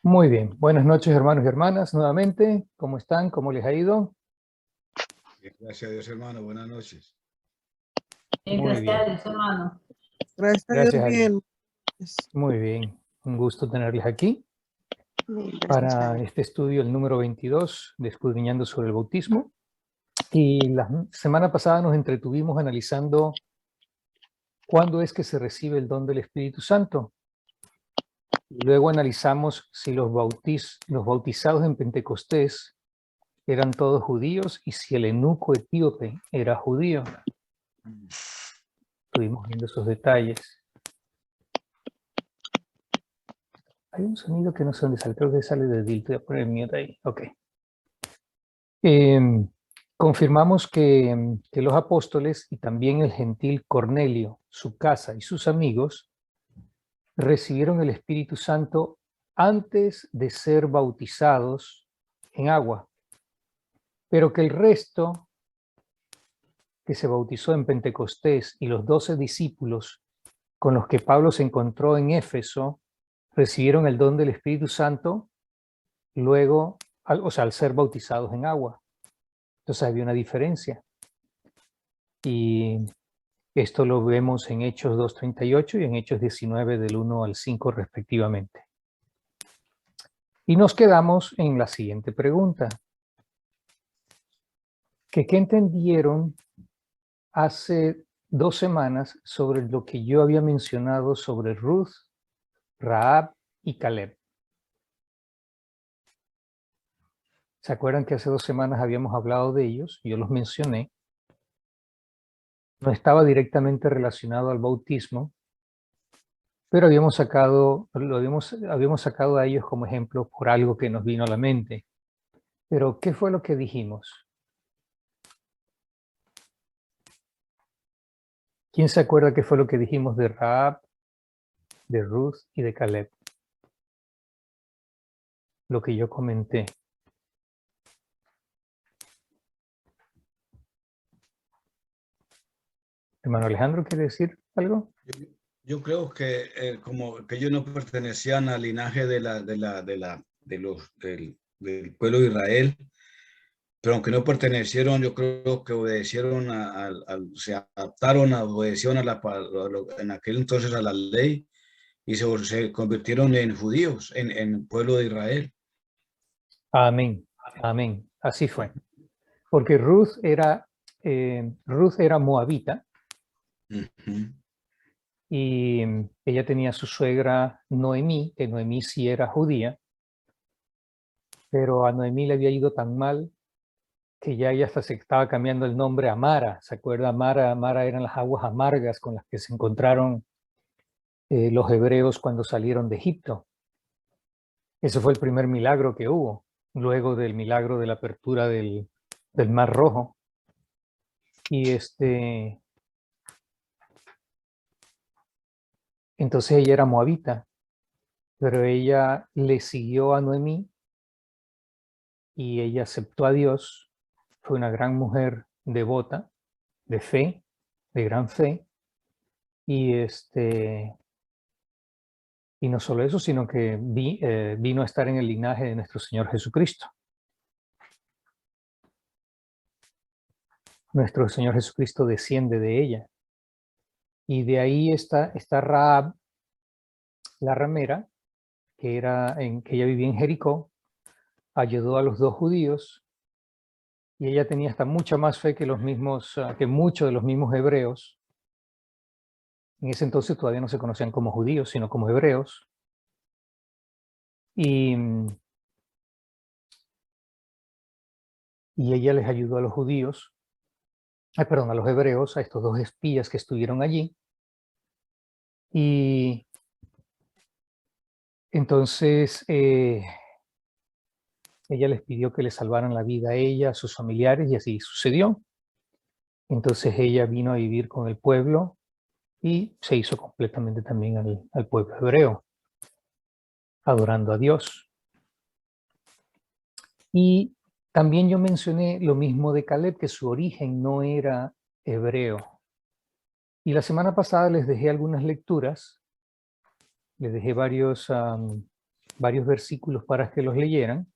Muy bien. Buenas noches, hermanos y hermanas, nuevamente. ¿Cómo están? ¿Cómo les ha ido? Gracias a Dios, hermano. Buenas noches. Muy Gracias bien. a Dios, hermano. Gracias a Dios, Gracias a Dios. bien. Muy bien. Un gusto tenerles aquí Gracias a para Dios. este estudio, el número 22, de Escudriñando sobre el Bautismo. Y la semana pasada nos entretuvimos analizando cuándo es que se recibe el don del Espíritu Santo. Luego analizamos si los bautizados en Pentecostés eran todos judíos y si el eunuco etíope era judío. Estuvimos viendo esos detalles. Hay un sonido que no sé dónde sale, creo que sale del dildo. Voy a poner el mute ahí. Ok. Confirmamos que los apóstoles y también el gentil Cornelio, su casa y sus amigos recibieron el Espíritu Santo antes de ser bautizados en agua, pero que el resto que se bautizó en Pentecostés y los 12 discípulos con los que Pablo se encontró en Éfeso recibieron el don del Espíritu Santo luego, al ser bautizados en agua. Entonces había una diferencia. Y esto lo vemos en Hechos 2:38 y en Hechos 19 del 1 al 5 respectivamente. Y nos quedamos en la siguiente pregunta. ¿Qué entendieron hace 2 semanas sobre lo que yo había mencionado sobre Ruth, Rahab y Caleb? ¿Se acuerdan que hace 2 semanas habíamos hablado de ellos? Yo los mencioné. No estaba directamente relacionado al bautismo, pero habíamos sacado a ellos como ejemplo por algo que nos vino a la mente. Pero, ¿qué fue lo que dijimos? ¿Quién se acuerda qué fue lo que dijimos de Rahab, de Ruth y de Caleb? Lo que yo comenté. Hermano Alejandro, ¿quiere decir algo? Yo creo que como que ellos no pertenecían al linaje del pueblo de Israel, pero aunque no pertenecieron, yo creo que obedecieron se adaptaron, obedecieron en aquel entonces a la ley y se convirtieron en judíos, en pueblo de Israel. Amén, amén. Así fue. Porque Ruth era moabita. Uh-huh. Y ella tenía su suegra Noemí, que Noemí sí era judía, pero a Noemí le había ido tan mal que ya ella hasta se estaba cambiando el nombre a Mara. ¿Se acuerda? Mara eran las aguas amargas con las que se encontraron los hebreos cuando salieron de Egipto. Ese fue el primer milagro que hubo, luego del milagro de la apertura del Mar Rojo. Y entonces ella era moabita, pero ella le siguió a Noemí y ella aceptó a Dios. Fue una gran mujer devota, de fe, de gran fe. Y y no solo eso, sino que vino a estar en el linaje de nuestro Señor Jesucristo. Nuestro Señor Jesucristo desciende de ella. Y de ahí está Rahab, la ramera, que ella vivía en Jericó, ayudó a los 2 judíos, y ella tenía hasta mucha más fe que que muchos de los mismos hebreos. En ese entonces todavía no se conocían como judíos, sino como hebreos. Y ella les ayudó a los judíos, a los hebreos, a estos 2 espías que estuvieron allí. Y entonces ella les pidió que le salvaran la vida a ella, a sus familiares, y así sucedió. Entonces ella vino a vivir con el pueblo y se hizo completamente también al pueblo hebreo, adorando a Dios. Y también yo mencioné lo mismo de Caleb, que su origen no era hebreo. Y la semana pasada les dejé algunas lecturas, les dejé varios varios versículos para que los leyeran.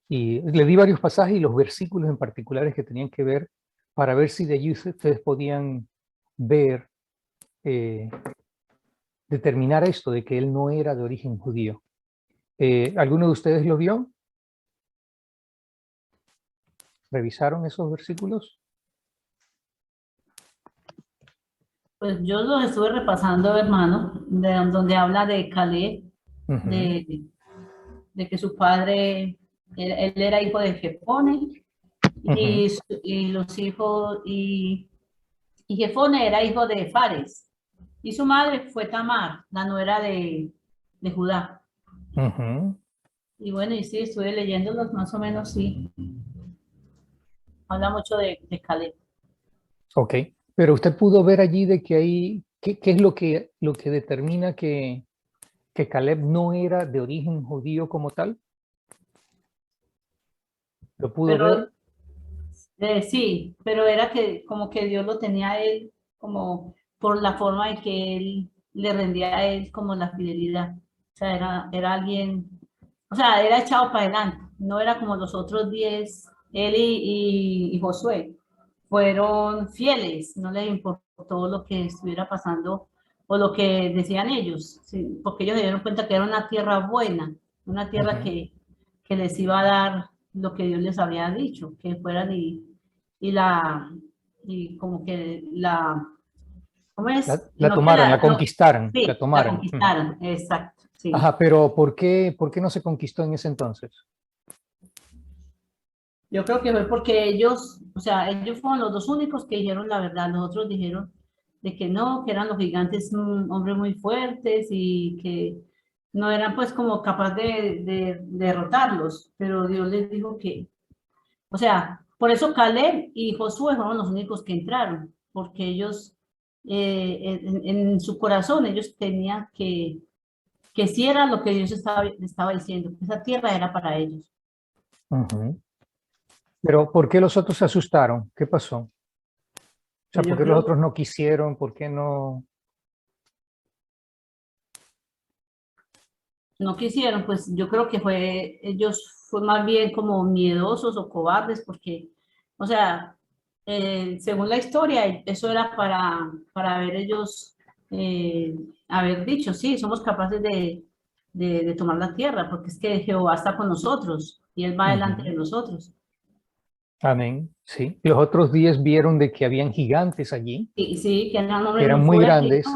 Y le di varios pasajes y los versículos en particulares que tenían que ver, para ver si de allí ustedes podían ver, determinar esto de que él no era de origen judío. ¿Alguno de ustedes lo vio? ¿Revisaron esos versículos? Pues yo los estuve repasando, hermano, donde habla de Caleb, Ujú. de que su padre, él era hijo de Jefone, y los hijos, y Jefone era hijo de Fares, y su madre fue Tamar, la nuera de Judá. Ujú. Y bueno, y sí, estuve leyéndolos más o menos, sí. Habla mucho de Caleb. Ok, pero usted pudo ver allí de que ahí, ¿qué es lo que determina que Caleb no era de origen judío como tal? ¿Lo pudo ver? Pero sí, pero era que como que Dios lo tenía a él como por la forma en que él le rendía a él como la fidelidad. O sea, era alguien, o sea, era echado para adelante, no era como los otros 10, él y Josué. Fueron fieles, no les importó lo que estuviera pasando o lo que decían ellos, sí, porque ellos se dieron cuenta que era una tierra buena, una tierra Ujú. que les iba a dar lo que Dios les había dicho, que fueran y como que ¿cómo es? La No que tomaran, la conquistaran, la sí, la tomaran. Ujú. conquistaran, exacto, sí. Ajá, pero ¿por qué no se conquistó en ese entonces? Yo creo que fue porque ellos, o sea, ellos fueron los dos únicos que dijeron la verdad, los otros dijeron de que no, que eran los gigantes hombres muy fuertes y que no eran pues como capaz de derrotarlos, pero Dios les dijo que, o sea, por eso Caleb y Josué fueron los únicos que entraron, porque ellos, en su corazón, ellos tenían que sí era lo que Dios estaba diciendo, que esa tierra era para ellos. Ujú. Pero ¿por qué los otros se asustaron? ¿Qué pasó? O sea, Yo ¿por qué los creo otros no quisieron? ¿Por qué no? no quisieron, pues yo creo que ellos fue más bien como miedosos o cobardes, porque, o sea, según la historia, eso era para ver ellos, haber dicho, sí, somos capaces de tomar la tierra, porque es que Jehová está con nosotros y Él va delante de Ujú. nosotros. Amén, sí. Los otros 10 vieron de que habían gigantes allí, Y sí, que eran que hombres eran muy muy fuertes. grandes,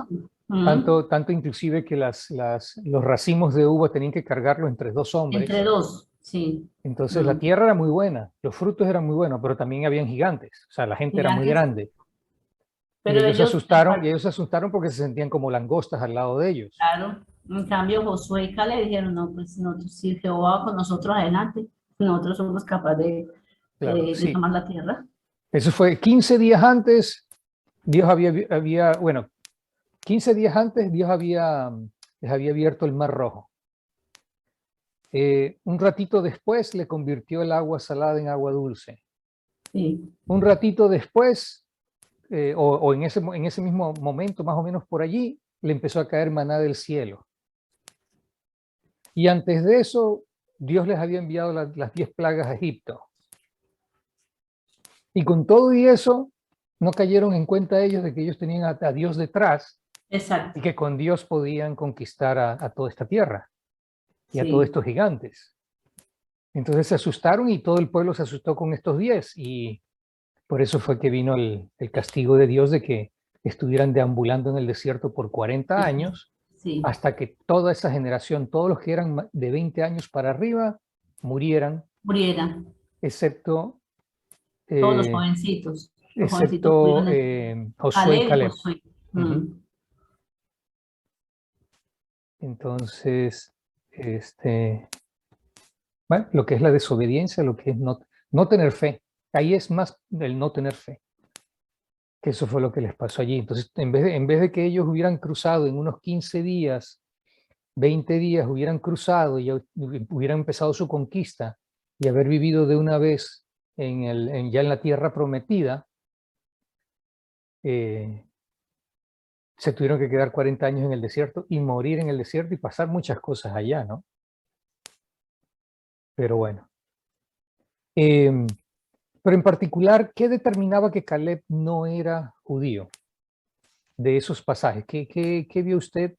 ¿No? tanto inclusive que los racimos de uva tenían que cargarlo entre dos Entre hombres. dos, sí. Entonces la Mm. tierra era muy buena, los frutos eran muy buenos, pero también habían gigantes, o sea, la gente era muy Gigantes, grande. pero ellos, Y ellos se asustaron porque se sentían como langostas al lado de ellos. claro, en cambio Josué y Caleb dijeron, no, pues nosotros, si Jehová va con nosotros adelante, nosotros somos capaces Claro, de sí. tomar la tierra. Eso fue 15 días antes, Dios bueno, 15 días antes Dios les había abierto el Mar Rojo. Un ratito después le convirtió el agua salada en agua dulce. Sí, Un ratito después, o en ese mismo momento, más o menos por allí, le empezó a caer maná del cielo. Y antes de eso, Dios les había enviado las 10 plagas a Egipto. Y con todo y eso, no cayeron en cuenta ellos de que ellos tenían a Dios detrás exacto, y que con Dios podían conquistar a toda esta tierra y a todos sí. estos gigantes. Entonces se asustaron y todo el pueblo se asustó con estos 10 y por eso fue que vino el castigo de Dios de que estuvieran deambulando en el desierto por 40 años Sí, hasta que toda esa generación, todos los que eran de 20 años para arriba, murieran, murieran excepto, todos eh, los jovencitos excepto pudieron, Josué y Caleb y Caleb. Josué. Ujú. Mm. Entonces, bueno, lo que es la desobediencia, lo que es no tener fe. Ahí es más el no tener fe, que eso fue lo que les pasó allí. Entonces, en vez de que ellos hubieran cruzado en unos 15 días, 20 días, hubieran cruzado y hubieran empezado su conquista y haber vivido de una vez ya en la tierra prometida, se tuvieron que quedar 40 años en el desierto y morir en el desierto y pasar muchas cosas allá, ¿no? Pero bueno. Pero en particular, ¿qué determinaba que Caleb no era judío? De esos pasajes, ¿qué vio usted?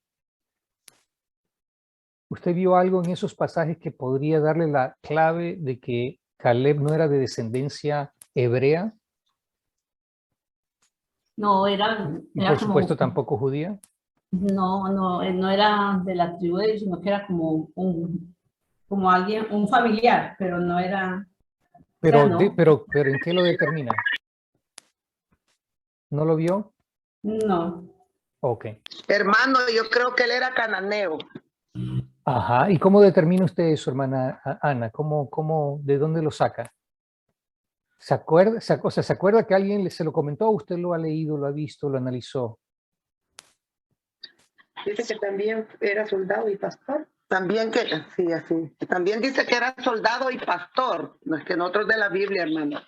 ¿Usted vio algo en esos pasajes que podría darle la clave de que Caleb no era de descendencia hebrea? No, era, Y era por como, supuesto tampoco judía. no, él no era de la tribu de ellos, sino que era como alguien, un familiar, pero no era, o sea, no, Pero ¿en qué lo determina? ¿No lo vio? no. Ok. Hermano, yo creo que él era cananeo. Ajá. ¿Y cómo determina usted eso, hermana Ana? ¿De dónde lo saca? ¿Se acuerda? O sea, ¿se acuerda que alguien se lo comentó? ¿Usted lo ha leído, lo ha visto, lo analizó? Dice que también era soldado y pastor. También que, sí, así. También dice que era soldado y pastor. No es que en otros de la Biblia, hermano.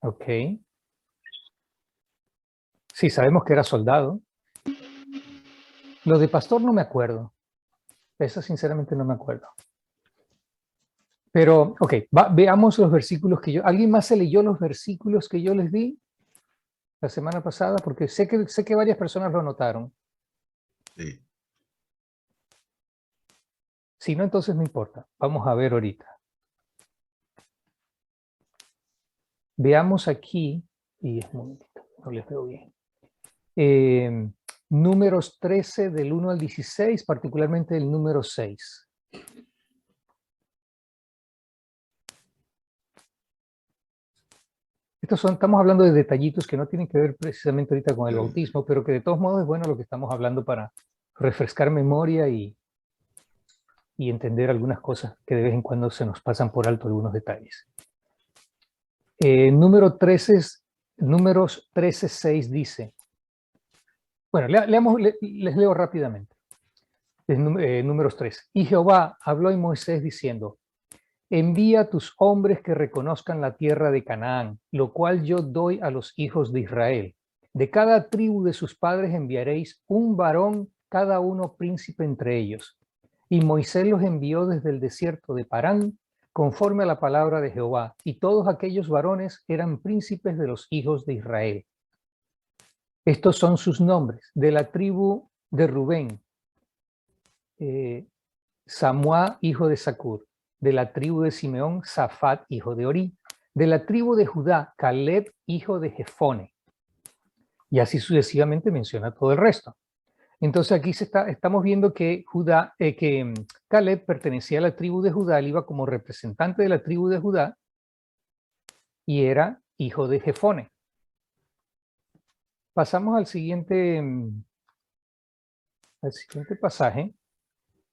Ok. Sí, sabemos que era soldado. Lo de pastor no me acuerdo. Eso sinceramente no me acuerdo. Pero, ok, veamos los versículos que yo... ¿Alguien más se leyó los versículos que yo les di la semana pasada? Porque sé que varias personas lo notaron. Sí. Si no, entonces no importa. Vamos a ver ahorita. Veamos aquí, y es muy, no les veo bien. Números 13 del 1 al 16, particularmente el número 6. Estamos hablando de detallitos que no tienen que ver precisamente ahorita con el bautismo, pero que de todos modos es bueno lo que estamos hablando para refrescar memoria y entender algunas cosas que de vez en cuando se nos pasan por alto algunos detalles. Números 13:6 dice, bueno, les leo rápidamente. Números 13. Y Jehová habló a Moisés diciendo, envía a tus hombres que reconozcan la tierra de Canaán, lo cual yo doy a los hijos de Israel. De cada tribu de sus padres enviaréis un varón, cada uno príncipe entre ellos. Y Moisés los envió desde el desierto de Parán, conforme a la palabra de Jehová, y todos aquellos varones eran príncipes de los hijos de Israel. Estos son sus nombres: de la tribu de Rubén, Samúa, hijo de Zacur; de la tribu de Simeón, Safat, hijo de Orí; de la tribu de Judá, Caleb, hijo de Jefone. Y así sucesivamente menciona todo el resto. Entonces aquí estamos viendo que Caleb pertenecía a la tribu de Judá, él iba como representante de la tribu de Judá y era hijo de Jefone. Pasamos al siguiente pasaje,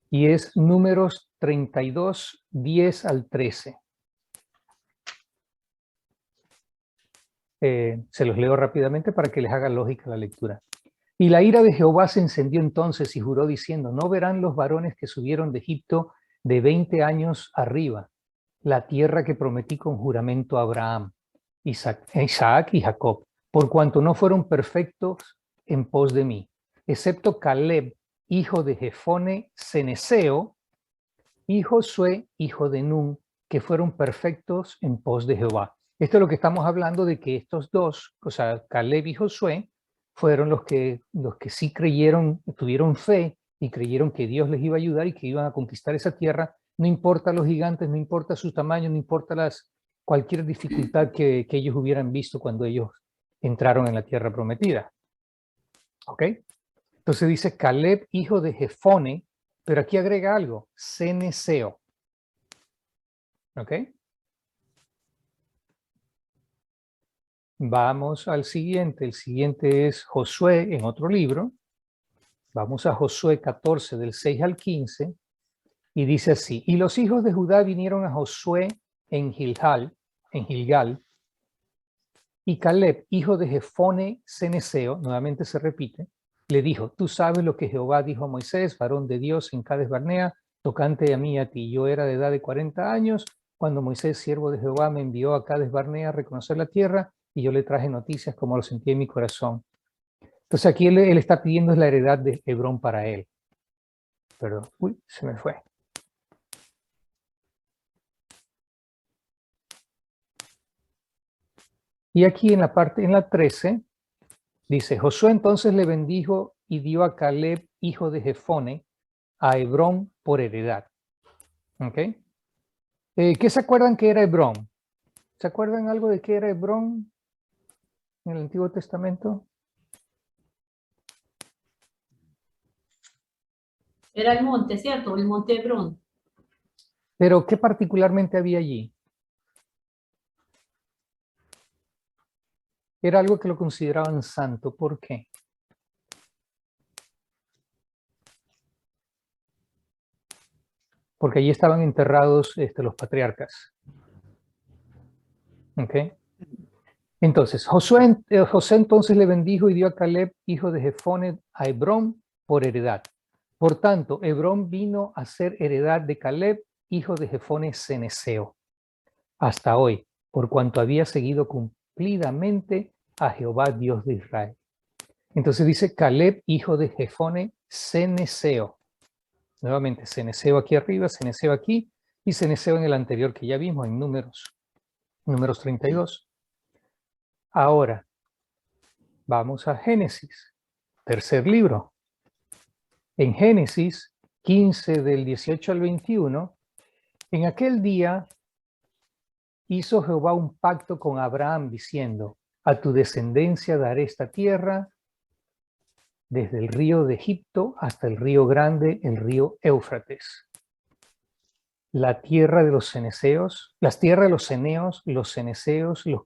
y es Números 32, 10 al 13. Se los leo rápidamente para que les haga lógica la lectura. Y la ira de Jehová se encendió entonces y juró diciendo, no verán los varones que subieron de Egipto de 20 años arriba la tierra que prometí con juramento a Abraham, Isaac y Jacob, por cuanto no fueron perfectos en pos de mí, excepto Caleb, hijo de Jefone Ceneseo, y Josué, hijo de Nun, que fueron perfectos en pos de Jehová. Esto es lo que estamos hablando, de que estos dos, o sea, Caleb y Josué, fueron los que sí creyeron, tuvieron fe y creyeron que Dios les iba a ayudar y que iban a conquistar esa tierra, no importa los gigantes, no importa su tamaño, no importa cualquier dificultad que ellos hubieran visto cuando ellos entraron en la tierra prometida. ¿Ok? Entonces dice Caleb, hijo de Jefone, pero aquí agrega algo, Ceneseo. ¿Ok? Vamos al siguiente. El siguiente es Josué en otro libro. Vamos a Josué 14, del 6 al 15. Y dice así, y los hijos de Judá vinieron a Josué en Gilgal, y Caleb, hijo de Jefone Ceneseo, nuevamente se repite, le dijo, tú sabes lo que Jehová dijo a Moisés, varón de Dios en Cades Barnea, tocante a mí y a ti. Yo era de edad de 40 años, cuando Moisés, siervo de Jehová, me envió a Cades Barnea a reconocer la tierra, y yo le traje noticias como lo sentí en mi corazón. Entonces aquí él está pidiendo la heredad de Hebrón para él. Perdón, uy, se me fue. Y aquí en la 13, dice, Josué entonces le bendijo y dio a Caleb, hijo de Jefone, a Hebrón por heredad. ¿Ok? ¿Qué se acuerdan que era Hebrón? ¿Se acuerdan algo de qué era Hebrón en el Antiguo Testamento? Era el monte, ¿cierto? El monte Hebrón. Pero ¿qué particularmente había allí? Era algo que lo consideraban santo. ¿Por qué? Porque allí estaban enterrados los patriarcas. ¿Ok? Entonces, José entonces le bendijo y dio a Caleb, hijo de Jefone, a Hebrón por heredad. Por tanto, Hebrón vino a ser heredad de Caleb, hijo de Jefone ceneseo, hasta hoy, por cuanto había seguido cumplidamente a Jehová, Dios de Israel. Entonces dice Caleb, hijo de Jefone ceneseo. Nuevamente, ceneseo aquí arriba, ceneseo aquí, y ceneseo en el anterior que ya vimos en números 32. Ahora, vamos a Génesis, tercer libro. En Génesis 15 del 18 al 21, en aquel día hizo Jehová un pacto con Abraham diciendo, a tu descendencia daré esta tierra desde el río de Egipto hasta el río grande, el río Éufrates. La tierra de los ceneseos, las tierras de los ceneos, los ceneseos, los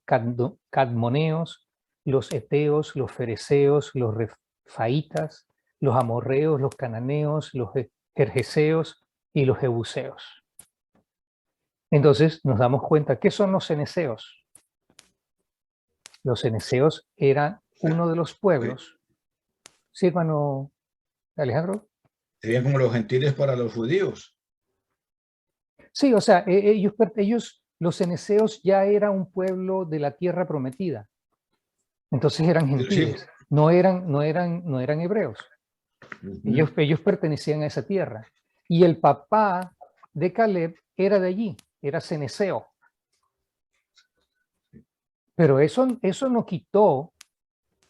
cadmoneos, los eteos, los fereceos, los refaitas, los amorreos, los cananeos, los gergeseos y los jebuseos. Entonces nos damos cuenta, ¿qué son los ceneseos? Los ceneseos eran uno de los pueblos. ¿Sí, hermano Alejandro? Serían como los gentiles para los judíos. Sí, o sea, ellos, los ceneseos ya era un pueblo de la tierra prometida. Entonces eran gentiles, no eran hebreos. Ellos pertenecían a esa tierra. Y el papá de Caleb era de allí, era ceneseo. Pero eso no quitó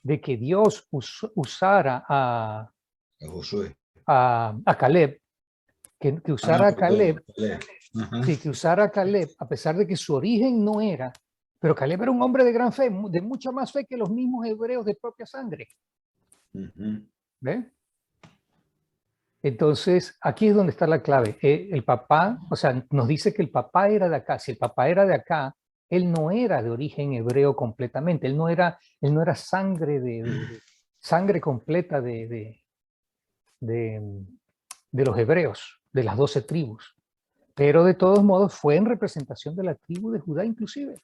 de que Dios usara a Josué. A Caleb, que usara a Caleb, Ajá. sí, que usara a Caleb, a pesar de que su origen no era, pero Caleb era un hombre de gran fe, de mucha más fe que los mismos hebreos de propia sangre. ¿Ve? Entonces, aquí es donde está la clave. El papá, o sea, nos dice que el papá era de acá. Si el papá era de acá, él no era de origen hebreo completamente. Él no era sangre sangre completa de los hebreos, de las 12 tribus. Pero de todos modos fue en representación de la tribu de Judá inclusive.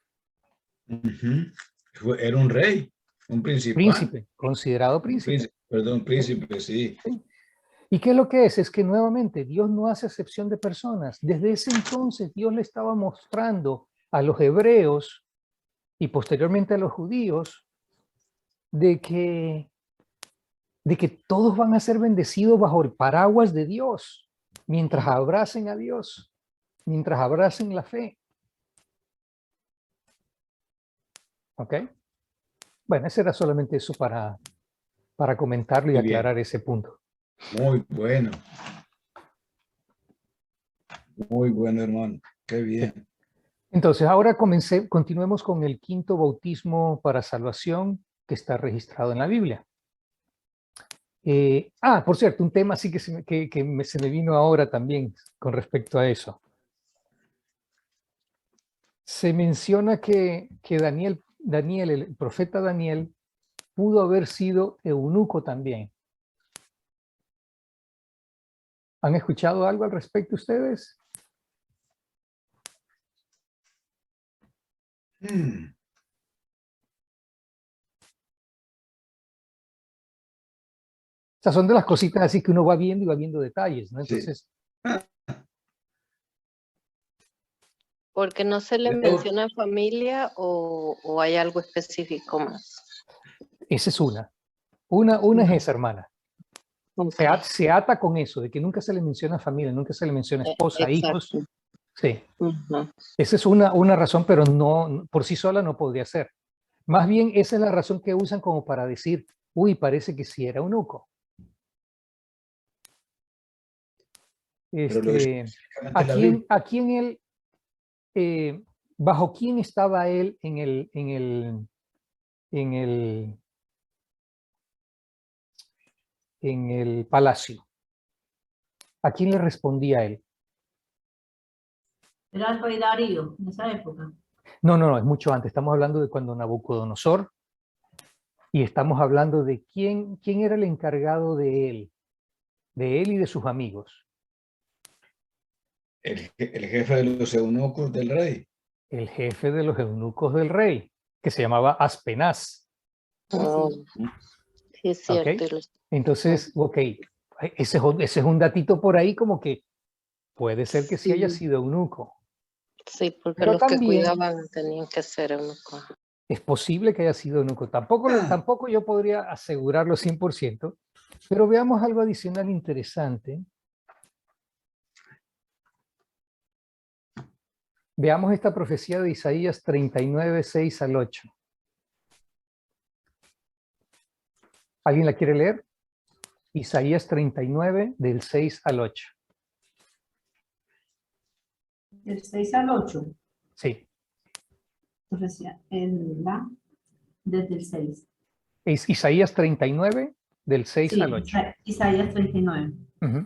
Era un rey, un principal. Príncipe, considerado príncipe. Príncipe, sí. Sí. ¿Y qué es lo que es? Es que nuevamente Dios no hace excepción de personas. Desde ese entonces Dios le estaba mostrando a los hebreos y posteriormente a los judíos de que todos van a ser bendecidos bajo el paraguas de Dios, mientras abracen a Dios, mientras abracen la fe. ¿Ok? Bueno, ese era solamente eso para comentarlo y aclarar ese punto. Muy bueno. Muy bueno, hermano. Qué bien. Entonces, ahora continuemos con el quinto bautismo para salvación que está registrado en la Biblia. Por cierto, un tema así que se me vino ahora también con respecto a eso. Se menciona que Daniel, el profeta Daniel, pudo haber sido eunuco también. ¿Han escuchado algo al respecto ustedes? O sea, son de las cositas así que uno va viendo y va viendo detalles, ¿no? Entonces... Sí. ¿Porque no se le menciona familia o hay algo específico más? Esa es una. Una es esa, hermana. Ok, Se ata con eso, de que nunca se le menciona familia, nunca se le menciona esposa, hijos. exacto. Sí, Ujú. esa es una razón, pero no, por sí sola no podría ser. Más bien, esa es la razón que usan como para decir, uy, parece que sí era eunuco. Pero lo específicamente ¿A quién él, bajo quién estaba él en el palacio? ¿A quién le respondía él? Era el rey Darío en esa época. No, es mucho antes. Estamos hablando de cuando Nabucodonosor, y estamos hablando de quién era el encargado de él y de sus amigos. el jefe de los eunucos del rey. El jefe de los eunucos del rey, que se llamaba Aspenaz. Oh, sí, es ¿Ok? cierto. Entonces, ok, ese es un datito por ahí como que puede ser que sí haya Sí. sido eunuco. Sí, porque Pero los que también cuidaban tenían que ser eunucos. es posible que haya sido eunuco. Tampoco yo podría asegurarlo 100%, pero veamos algo adicional interesante. Veamos esta profecía de Isaías 39, 6 al 8. ¿Alguien la quiere leer? Isaías 39, del 6 al 8. Del 6 al 8. Sí, Profecía desde el 6. es Isaías 39, del 6 Sí, al 8. Isaías 39. Ujú.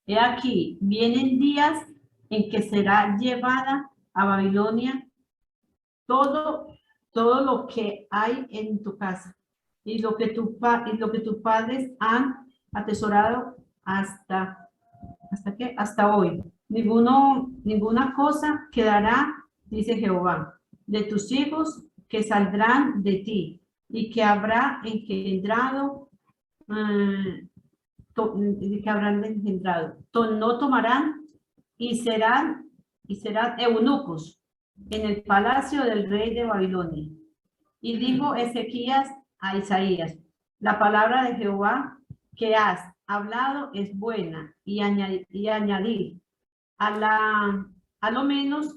He aquí, vienen días en que será llevada a Babilonia todo, todo lo que hay en tu casa y lo que tus padres han atesorado hasta hoy. Ninguna cosa quedará, dice Jehová, de tus hijos que saldrán de ti y que habrá engendrado, no tomarán y serán eunucos en el palacio del rey de Babilonia. Y dijo Ezequías a Isaías, la palabra de Jehová que has hablado es buena, y añadir a lo menos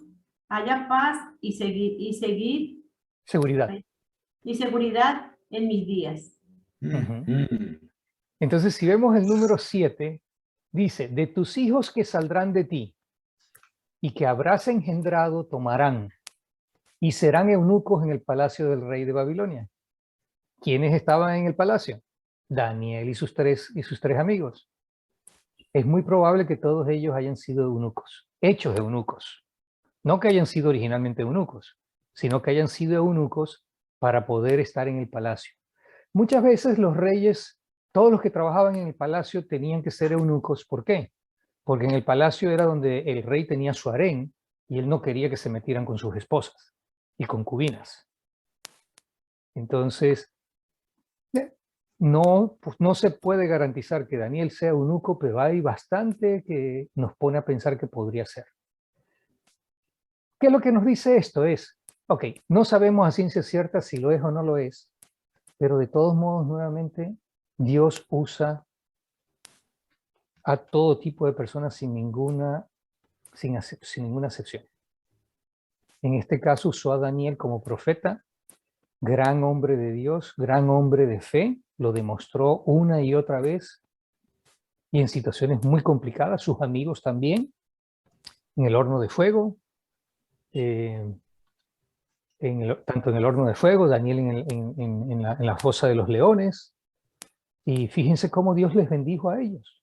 haya paz y Seguridad. seguridad en mis días. Ujú. Mm. Entonces, si vemos el número 7, dice, de tus hijos que saldrán de ti y que habrás engendrado tomarán y serán eunucos en el palacio del rey de Babilonia. ¿Quiénes estaban en el palacio? Daniel y sus tres amigos. Es muy probable que todos ellos hayan sido eunucos, hechos eunucos. No que hayan sido originalmente eunucos, sino que hayan sido eunucos para poder estar en el palacio. Muchas veces los reyes, todos los que trabajaban en el palacio tenían que ser eunucos. ¿Por qué? Porque en el palacio era donde el rey tenía su harén y él no quería que se metieran con sus esposas y concubinas. Entonces, no, pues no se puede garantizar que Daniel sea eunuco, pero hay bastante que nos pone a pensar que podría ser. ¿Qué es lo que nos dice esto? Es, ok, no sabemos a ciencia cierta si lo es o no lo es, pero de todos modos, nuevamente, Dios usa a todo tipo de personas sin ninguna excepción. En este caso usó a Daniel como profeta, gran hombre de Dios, gran hombre de fe, lo demostró una y otra vez, y en situaciones muy complicadas, sus amigos también, en el horno de fuego, tanto en el horno de fuego, Daniel en la fosa de los leones, y fíjense cómo Dios les bendijo a ellos.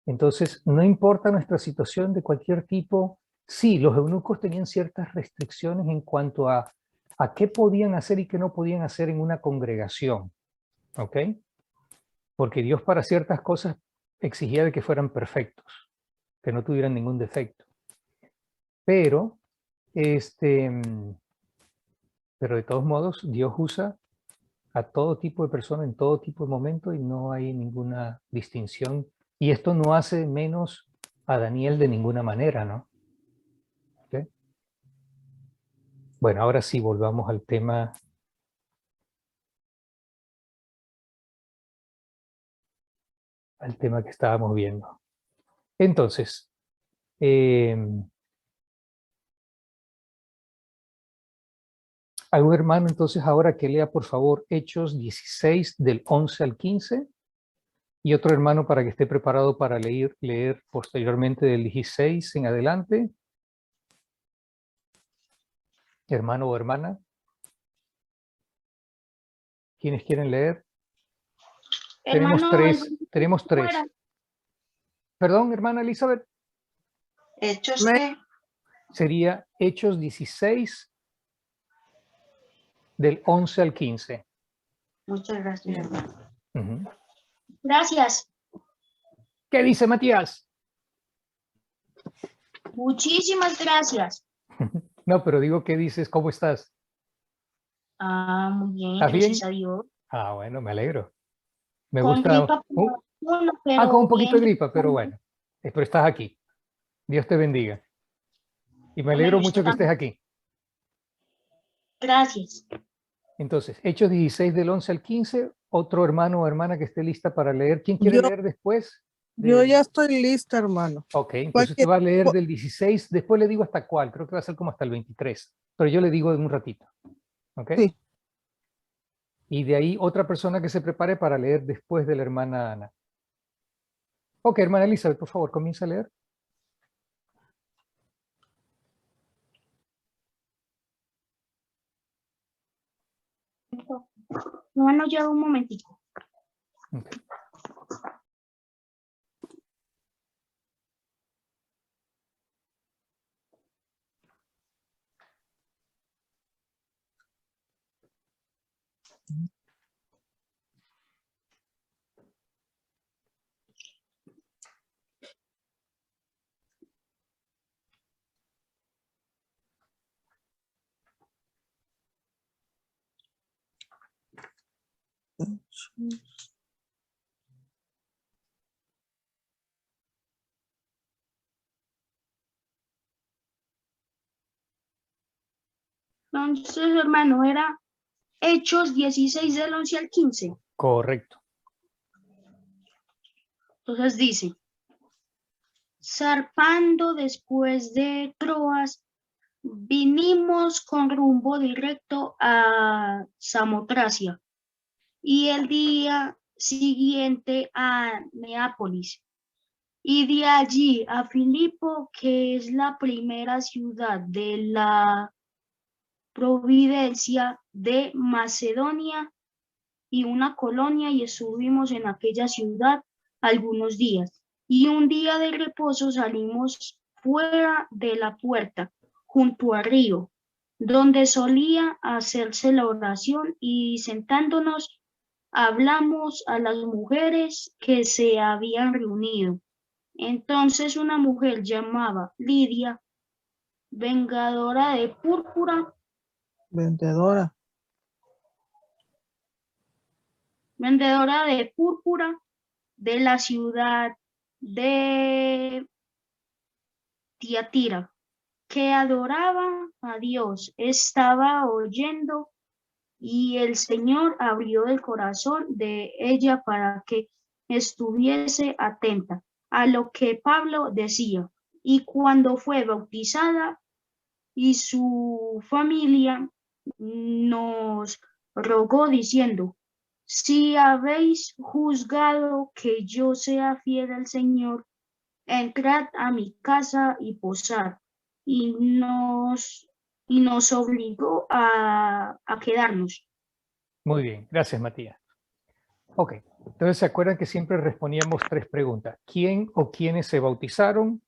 Entonces, no importa nuestra situación de cualquier tipo, sí, los eunucos tenían ciertas restricciones en cuanto a qué podían hacer y qué no podían hacer en una congregación, ¿ok? Porque Dios para ciertas cosas exigía de que fueran perfectos, que no tuvieran ningún defecto. Pero de todos modos, Dios usa a todo tipo de personas en todo tipo de momento y no hay ninguna distinción. Y esto no hace menos a Daniel de ninguna manera, ¿no? ¿Okay? Bueno, ahora sí volvamos al tema al tema que estábamos viendo. Entonces, ¿algún hermano entonces ahora que lea por favor Hechos 16 del 11 al 15? Y otro hermano para que esté preparado para leer posteriormente del 16 en adelante. Hermano o hermana. ¿Quiénes quieren leer? Tenemos tres. Perdón, hermana Elizabeth. Hechos Me- Sería Hechos 16 del 11 al 15. Muchas gracias, hermano. Ujú. Gracias. ¿Qué dice Matías? Muchísimas gracias. No, pero digo, ¿qué dices? ¿Cómo estás? Muy bien, ¿Estás gracias bien? a Dios. Ah, bueno, me alegro. Me Con gusta. gripa, pero Con un poquito de bien. gripa, pero bueno. Pero estás aquí. Dios te bendiga. Y me Amén, alegro usted mucho que estés también. aquí. Gracias. Entonces, Hechos 16 del 11 al 15. Otro hermano o hermana que esté lista para leer. ¿Quién quiere Yo, leer después? yo ya estoy lista, hermano. Ok, entonces usted va a leer del 16. Después le digo hasta cuál. Creo que va a ser como hasta el 23. Pero yo le digo en un ratito. ¿Ok? Sí. Y de ahí otra persona que se prepare para leer después de la hermana Ana. Ok, hermana Elizabeth, por favor, comienza a leer. Hermano, ya un momentico. Ok. Entonces, hermano, era Hechos 16 del 11 al 15. Correcto. Entonces dice, zarpando después de Troas, vinimos con rumbo directo a Samotracia y el día siguiente a Neápolis y de allí a Filipo, que es la primera ciudad de la provincia de Macedonia y una colonia, y estuvimos en aquella ciudad algunos días. Y un día de reposo salimos fuera de la puerta, junto al río, donde solía hacerse la oración, y sentándonos hablamos a las mujeres que se habían reunido. Entonces una mujer llamada Lidia, vengadora de púrpura, Vendedora. de la ciudad de Tiatira, que adoraba a Dios, estaba oyendo, y el Señor abrió el corazón de ella para que estuviese atenta a lo que Pablo decía. Y cuando fue bautizada y su familia, nos rogó diciendo: si habéis juzgado que yo sea fiel al Señor, entrad a mi casa y posad. Y nos obligó a quedarnos. Muy bien, gracias Matías. Ok, entonces se acuerdan que siempre respondíamos tres preguntas. ¿Quién o quiénes se bautizaron?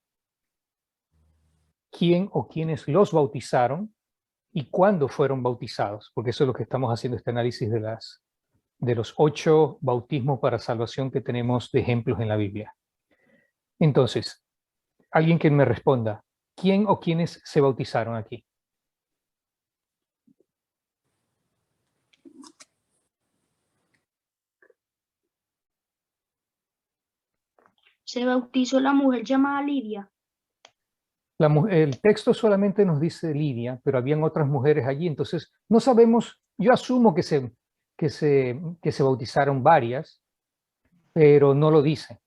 ¿Quién o quiénes los bautizaron? ¿Y cuándo fueron bautizados? Porque eso es lo que estamos haciendo, este análisis de los 8 bautismos para salvación que tenemos de ejemplos en la Biblia. Entonces, alguien que me responda, ¿quién o quiénes se bautizaron aquí? Se bautizó la mujer llamada Lidia. El texto solamente nos dice Lidia, pero habían otras mujeres allí, entonces no sabemos, yo asumo que se bautizaron varias, pero no lo dice.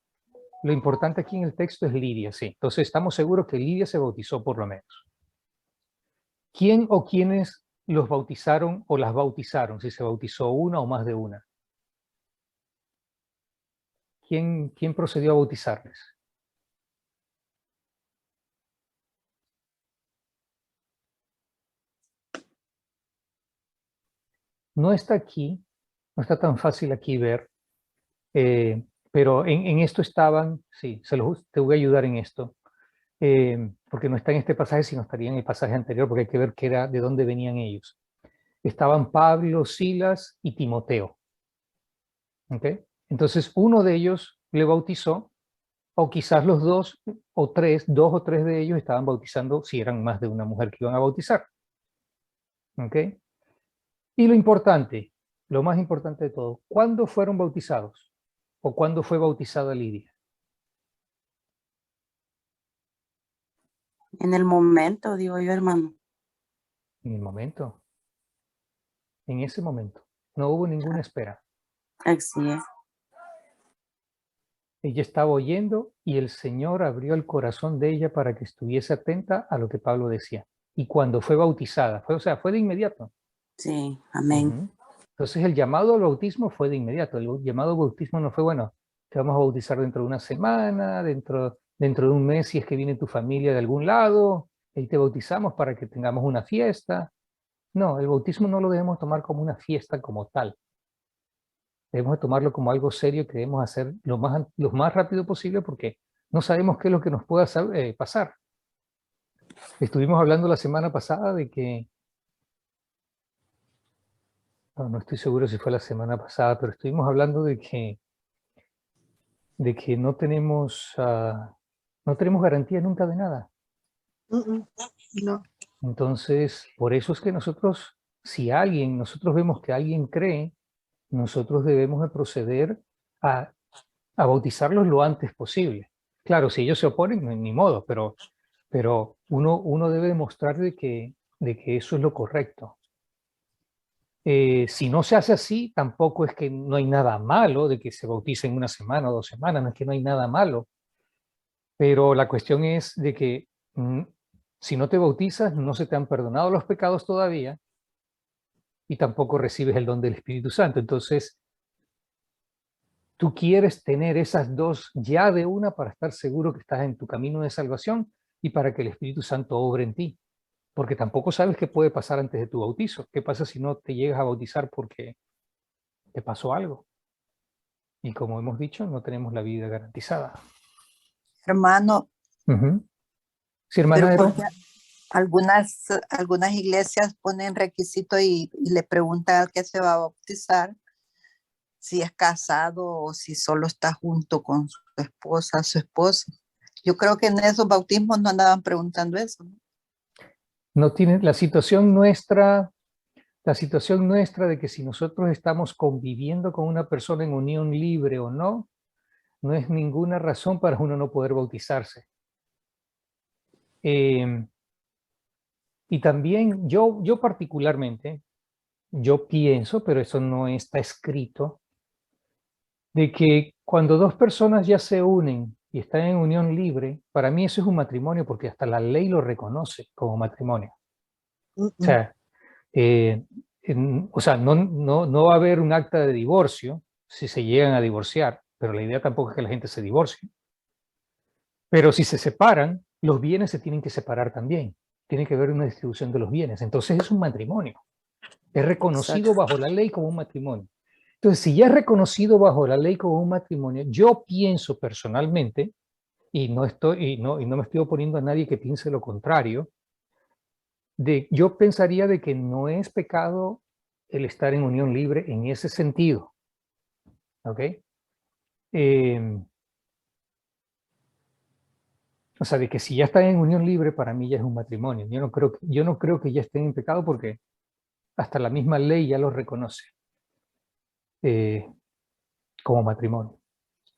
Lo importante aquí en el texto es Lidia, sí. Entonces estamos seguros que Lidia se bautizó por lo menos. ¿Quién o quiénes los bautizaron o las bautizaron? Si se bautizó una o más de una. ¿Quién procedió a bautizarles? No está aquí, no está tan fácil aquí ver, pero en esto estaban, sí, te voy a ayudar en esto, porque no está en este pasaje, sino estaría en el pasaje anterior, porque hay que ver de dónde venían ellos. Estaban Pablo, Silas y Timoteo. ¿Okay? Entonces uno de ellos le bautizó, o quizás los dos o tres de ellos estaban bautizando, si eran más de una mujer que iban a bautizar. ¿Okay? Y lo más importante de todo, ¿cuándo fueron bautizados? ¿O cuándo fue bautizada Lidia? En el momento, digo yo, hermano. En el momento. En ese momento. No hubo ninguna espera. Así es. Ella estaba oyendo y el Señor abrió el corazón de ella para que estuviese atenta a lo que Pablo decía. Y cuando fue bautizada, fue de inmediato. Sí, amén. Uh-huh. Entonces el llamado al bautismo fue de inmediato. El llamado al bautismo no fue, bueno, te vamos a bautizar dentro de una semana, dentro de un mes si es que viene tu familia de algún lado, y te bautizamos para que tengamos una fiesta. No, el bautismo no lo debemos tomar como una fiesta como tal. Debemos de tomarlo como algo serio que debemos hacer lo más rápido posible porque no sabemos qué es lo que nos pueda pasar. Estuvimos hablando la semana pasada de que, no estoy seguro si fue la semana pasada, pero estuvimos hablando de que no tenemos garantía nunca de nada. No. Entonces, por eso es que nosotros vemos que alguien cree, nosotros debemos de proceder a bautizarlos lo antes posible. Claro, si ellos se oponen, ni modo, pero uno debe demostrar de que eso es lo correcto. Si no se hace así, tampoco es que no hay nada malo de que se bauticen una semana o 2 semanas, no es que no hay nada malo. Pero la cuestión es de que si no te bautizas, no se te han perdonado los pecados todavía y tampoco recibes el don del Espíritu Santo. Entonces, tú quieres tener esas dos ya de una para estar seguro que estás en tu camino de salvación y para que el Espíritu Santo obre en ti. Porque tampoco sabes qué puede pasar antes de tu bautizo. ¿Qué pasa si no te llegas a bautizar porque te pasó algo? Y como hemos dicho, no tenemos la vida garantizada. Hermano, sí, hermana, algunas iglesias ponen requisito y le preguntan al que se va a bautizar si es casado o si solo está junto con su esposa. Yo creo que en esos bautismos no andaban preguntando eso, ¿no? No tiene la situación nuestra de que si nosotros estamos conviviendo con una persona en unión libre o no es ninguna razón para uno no poder bautizarse. Y también yo particularmente, yo pienso, pero eso no está escrito, de que cuando dos personas ya se unen y están en unión libre, para mí eso es un matrimonio porque hasta la ley lo reconoce como matrimonio. O sea, no va a haber un acta de divorcio si se llegan a divorciar, pero la idea tampoco es que la gente se divorcie. Pero si se separan, los bienes se tienen que separar también. Tiene que haber una distribución de los bienes. Entonces es un matrimonio. Es reconocido bajo la ley como un matrimonio. Entonces, si ya es reconocido bajo la ley como un matrimonio, yo pienso personalmente, y no me estoy oponiendo a nadie que piense lo contrario, yo pensaría de que no es pecado el estar en unión libre en ese sentido. ¿Ok? O sea, de que si ya están en unión libre, para mí ya es un matrimonio. Yo no creo que ya estén en pecado porque hasta la misma ley ya los reconoce como matrimonio.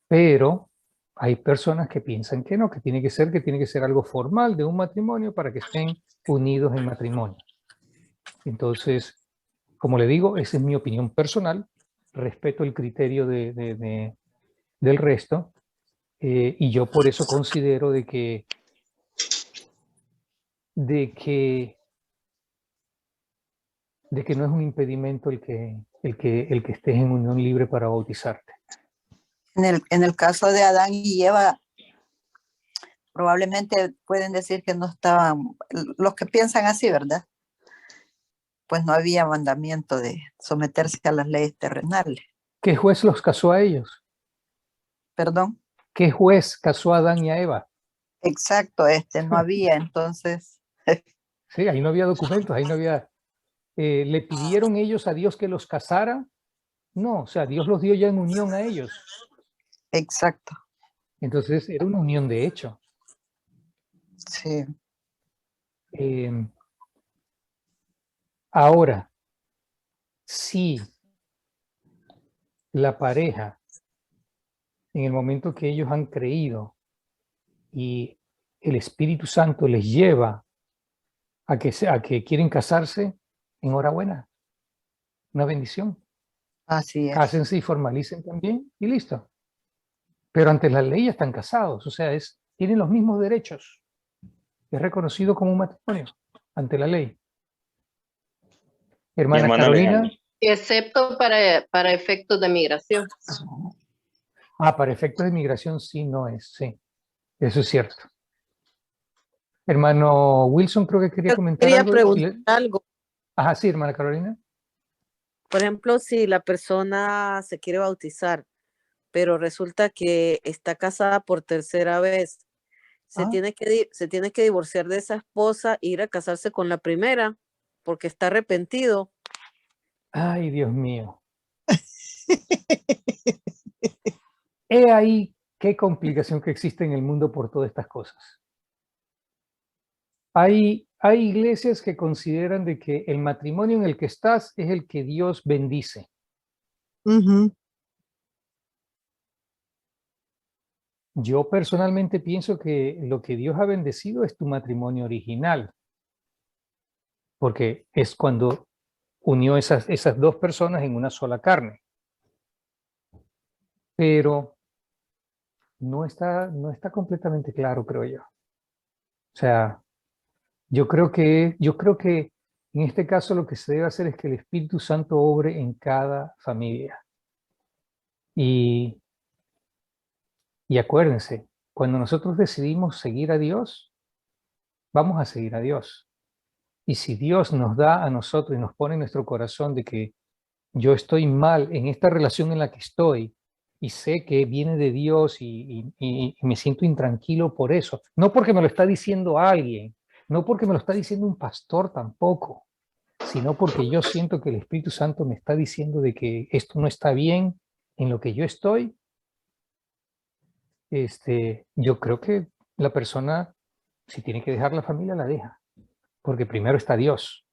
Pero hay personas que piensan que no, que tiene que ser algo formal de un matrimonio para que estén unidos en matrimonio. Entonces, como le digo, esa es mi opinión personal. Respeto el criterio de del resto, y yo por eso considero de que no es un impedimento el que estés en unión libre para bautizarte. En el caso de Adán y Eva, probablemente pueden decir que no estaban, los que piensan así, ¿verdad? Pues no había mandamiento de someterse a las leyes terrenales. ¿Qué juez los casó a ellos? ¿Perdón? ¿Qué juez casó a Adán y a Eva? Exacto, no había, entonces. Sí, ahí no había documentos, ahí no había... ¿Le pidieron ellos a Dios que los casara? No, o sea, Dios los dio ya en unión a ellos. Exacto. Entonces era una unión de hecho. Sí. Ahora, si la pareja, en el momento que ellos han creído y el Espíritu Santo les lleva a que quieren casarse, enhorabuena, una bendición. Así es. Cásense y formalicen también y listo. Pero ante la ley están casados, o sea, tienen los mismos derechos. Es reconocido como un matrimonio ante la ley. Hermana Carolina. Excepto para efectos de migración. Para efectos de migración sí no es, sí. Eso es cierto. Hermano Wilson, creo que quería comentar Quería algo. preguntar algo. Ajá, sí, hermana Carolina. Por ejemplo, si la persona se quiere bautizar, pero resulta que está casada por tercera vez, se tiene que divorciar de esa esposa e ir a casarse con la primera porque está arrepentido. Ay, Dios mío. He ahí qué complicación que existe en el mundo por todas estas cosas. Hay iglesias que consideran de que el matrimonio en el que estás es el que Dios bendice. Yo personalmente pienso que lo que Dios ha bendecido es tu matrimonio original, porque es cuando unió esas dos personas en una sola carne. Pero no está completamente claro, creo yo. O sea, yo creo que en este caso lo que se debe hacer es que el Espíritu Santo obre en cada familia. Y acuérdense, cuando nosotros decidimos seguir a Dios, vamos a seguir a Dios. Y si Dios nos da a nosotros y nos pone en nuestro corazón de que yo estoy mal en esta relación en la que estoy y sé que viene de Dios y me siento intranquilo por eso, no porque me lo está diciendo alguien, no porque me lo está diciendo un pastor tampoco, sino porque yo siento que el Espíritu Santo me está diciendo de que esto no está bien en lo que yo estoy, yo creo que la persona, si tiene que dejar la familia, la deja, porque primero está Dios.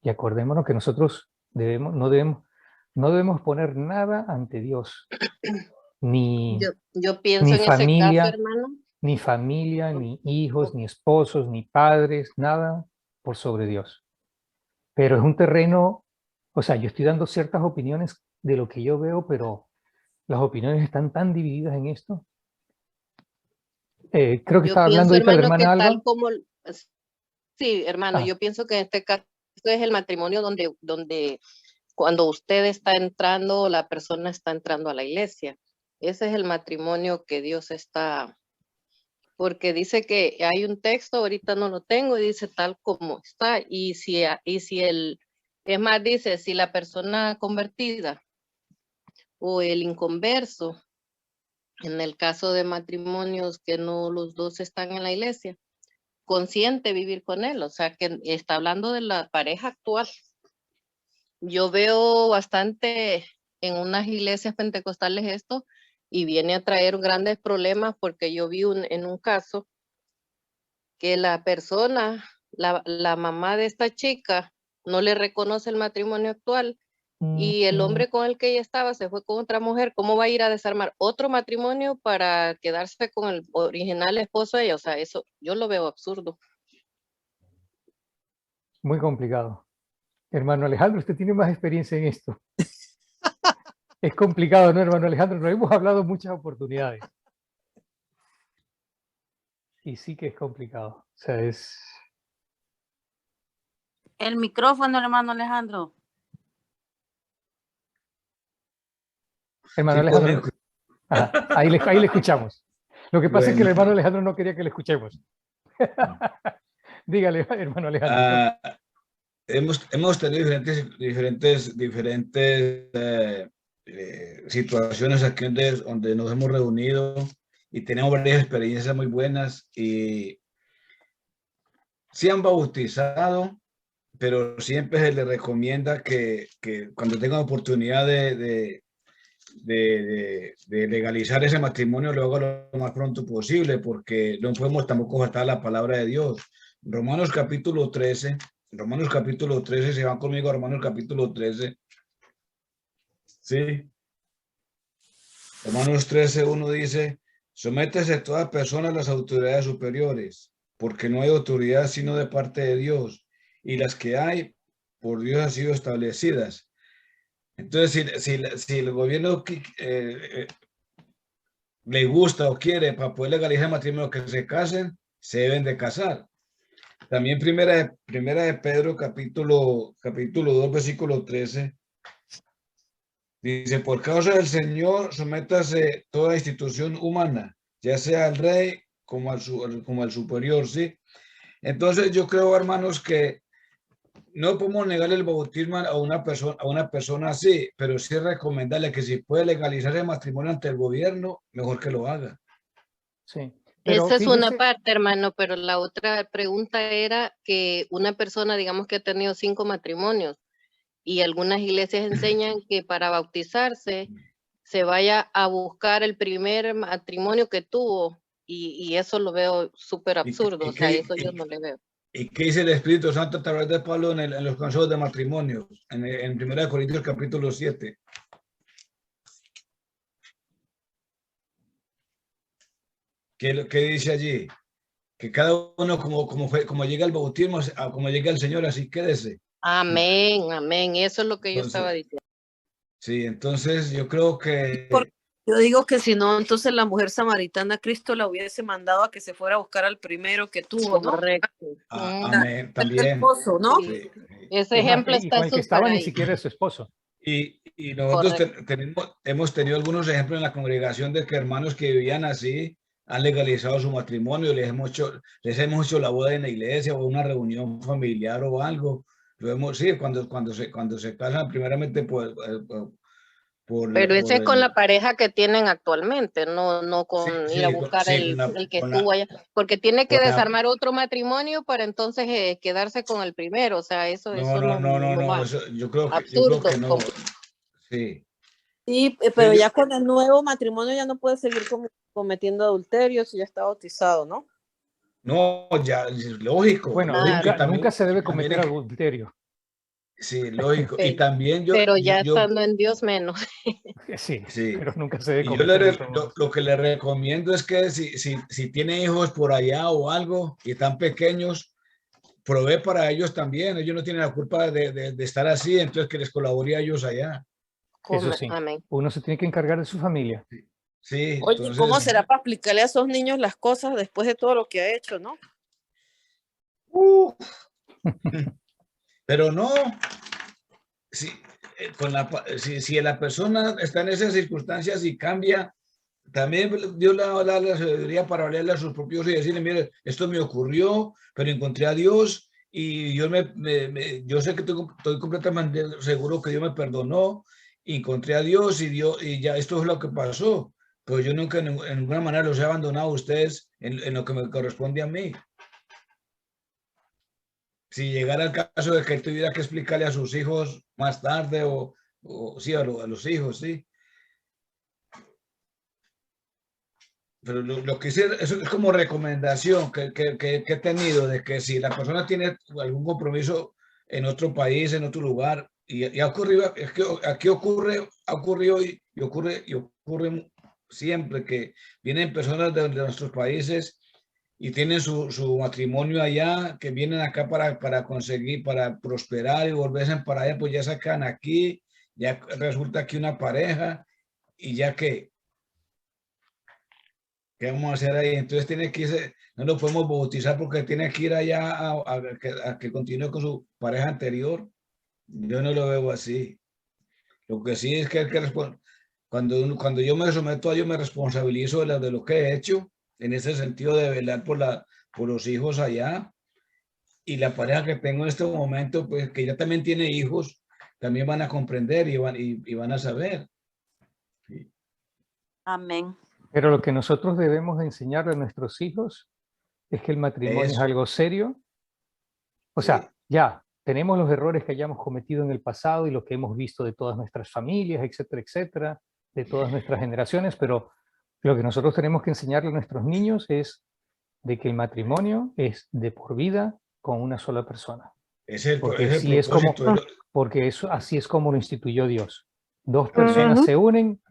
Y acordémonos que nosotros no debemos poner nada ante Dios, ni Yo pienso ni en familia, ese caso, hermano. ni familia, ni hijos, ni esposos, ni padres, nada por sobre Dios. Pero es un terreno, o sea, yo estoy dando ciertas opiniones de lo que yo veo, pero las opiniones están tan divididas en esto. Creo que Yo estaba hablando pienso, ahorita la hermano, que hermana Alba. tal como... Sí, hermano, Ah. yo pienso que en este caso es el matrimonio donde cuando usted está entrando, la persona está entrando a la iglesia. Ese es el matrimonio que Dios está... Porque dice que hay un texto, ahorita no lo tengo, y dice tal como está. Es más, dice, si la persona convertida o el inconverso, en el caso de matrimonios que no los dos están en la iglesia, consciente vivir con él, o sea que está hablando de la pareja actual. Yo veo bastante en unas iglesias pentecostales esto y viene a traer grandes problemas porque yo vi en un caso que la persona, la mamá de esta chica no le reconoce el matrimonio actual y el hombre con el que ella estaba se fue con otra mujer. ¿Cómo va a ir a desarmar otro matrimonio para quedarse con el original esposo de ella? O sea, eso yo lo veo absurdo. Muy complicado. Hermano Alejandro, usted tiene más experiencia en esto. Es complicado, ¿no, hermano Alejandro? Nos hemos hablado muchas oportunidades. Y sí que es complicado. O sea, es... El micrófono, hermano Alejandro. Hermano Sí, Alejandro, conmigo. ajá, ahí le escuchamos. Lo que pasa es que el Bueno. hermano Alejandro no quería que le escuchemos. Dígale, hermano Alejandro. Ah, hemos tenido diferentes situaciones aquí donde nos hemos reunido y tenemos varias experiencias muy buenas y se han bautizado, pero siempre se les recomienda que cuando tengan oportunidad de legalizar ese matrimonio lo haga lo más pronto posible, porque no podemos tampoco faltar la palabra de Dios. Romanos capítulo 13, se van conmigo a Romanos capítulo 13. Sí. Romanos 13:1 dice, sométese toda persona a las autoridades superiores, porque no hay autoridad sino de parte de Dios, y las que hay, por Dios han sido establecidas. Entonces, si el gobierno le gusta o quiere para poder legalizar el matrimonio que se casen, se deben de casar. También primera de Pedro, capítulo 2, versículo 13, dice, por causa del Señor, sométase toda institución humana, ya sea al rey como al superior, ¿sí? Entonces yo creo, hermanos, que no podemos negarle el bautismo a una persona así, pero sí recomendarle que si puede legalizar el matrimonio ante el gobierno, mejor que lo haga. Sí. Pero Esa es una fíjese, parte, hermano, pero la otra pregunta era que una persona, digamos que ha tenido 5 matrimonios y algunas iglesias enseñan que para bautizarse se vaya a buscar el primer matrimonio que tuvo y eso lo veo súper absurdo, o sea, eso yo no le veo. ¿Y qué dice el Espíritu Santo a través de Pablo en los consejos de matrimonio? En 1 Corintios capítulo 7. ¿Qué dice allí? Que cada uno como llega el bautismo, como llega el Señor, así quédese. Amén, amén, eso es lo que yo Entonces, estaba diciendo. Sí, entonces yo creo que... Yo digo que si no, entonces la mujer samaritana, Cristo la hubiese mandado a que se fuera a buscar al primero que tuvo, ¿no? Correcto. Amén, El también. esposo, ¿no? Sí. Ese ejemplo y con está el que súper estaba ni ahí. siquiera es su esposo. Y nosotros Correcto. hemos tenido algunos ejemplos en la congregación de que hermanos que vivían así han legalizado su matrimonio, les hemos hecho la boda en la iglesia o una reunión familiar o algo. Sí, cuando se casan primeramente Pero ese es con la el... pareja que tienen actualmente, no con Sí, ir a sí, buscar el que con estuvo allá, porque tiene que con la- desarmar otro matrimonio para entonces quedarse con el primero, o sea, eso No, eso, yo creo absurdo. que no. Sí. Sí, pero ya con el nuevo matrimonio ya no puede seguir cometiendo adulterio si ya está bautizado, ¿no? No, ya, es lógico. Bueno, Lógico, nunca se debe también cometer adulterio. Sí, lógico. Y también pero ya estando en Dios menos. Sí, sí. pero nunca se debe Y yo cometer. lo que le recomiendo es que si tiene hijos por allá o algo y están pequeños, provee para ellos también. Ellos no tienen la culpa de estar así, entonces que les colabore a ellos allá. Eso sí, Amén. uno se tiene que encargar de su familia. Sí, Oye, entonces, ¿cómo será para explicarle a esos niños las cosas después de todo lo que ha hecho, no? Pero no, si la persona está en esas circunstancias y cambia, también Dios le da la sabiduría para hablarle a sus propios y decirle, mire, esto me ocurrió, pero encontré a Dios y yo yo sé que estoy completamente seguro que Dios me perdonó, encontré a Dios y ya esto es lo que pasó, pero yo nunca en ninguna manera los he abandonado a ustedes en lo que me corresponde a mí. Si llegara el caso de que él tuviera que explicarle a sus hijos más tarde sí, a los hijos, sí. Pero lo que hice, eso es como recomendación que he tenido de que si la persona tiene algún compromiso en otro país, en otro lugar, y ha ocurrido, es que aquí ha ocurrido y ocurre siempre que vienen personas de nuestros países y tienen su matrimonio allá, que vienen acá para conseguir, para prosperar y volverse para allá, pues ya sacan aquí ya resulta que una pareja y ya que, ¿qué vamos a hacer ahí? Entonces tiene que irse, no lo podemos bautizar porque tiene que ir allá a que continúe con su pareja anterior. Yo no lo veo así. Lo que sí es que hay que cuando yo me someto a Dios, me responsabilizo de lo que he hecho, en ese sentido de velar por los hijos allá. Y la pareja que tengo en este momento, pues que ya también tiene hijos, también van a comprender y van a saber. Sí. Amén. Pero lo que nosotros debemos enseñarle a nuestros hijos es que el matrimonio es algo serio. O sea, ya tenemos los errores que hayamos cometido en el pasado y lo que hemos visto de todas nuestras familias, etcétera, etcétera, de todas nuestras generaciones, pero lo que nosotros tenemos que enseñarle a nuestros niños es de que el matrimonio es de por vida con una sola persona. Porque así es como lo instituyó Dios. Dos personas se unen